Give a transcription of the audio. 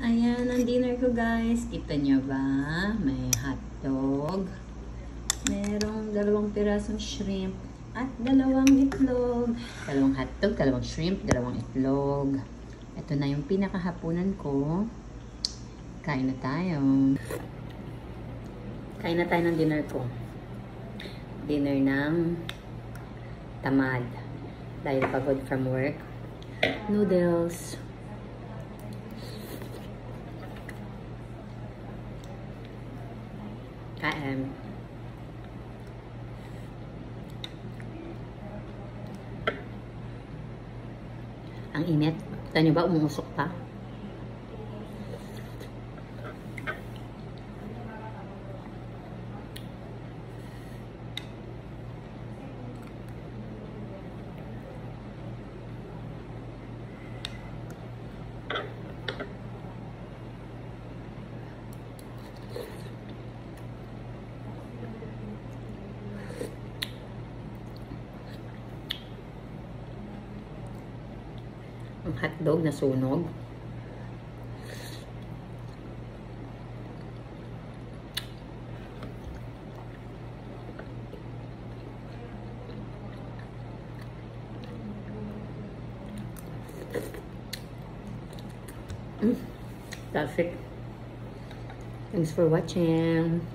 Ayan ang dinner ko guys. Kita nyo ba? May hotdog. Merong 2 pirasong shrimp. At 2 itlog. 2 hotdog, 2 shrimp, 2 itlog. Ito na yung pinakahapunan ko. Kain na tayo. Kain na tayo ng dinner ko. Dinner ng tamad. Dahil pagod from work. Noodles. Kain. Ang init. Kita nyo ba? Umuusok pa. Ang hotdog na sunog. That's it. Thanks for watching.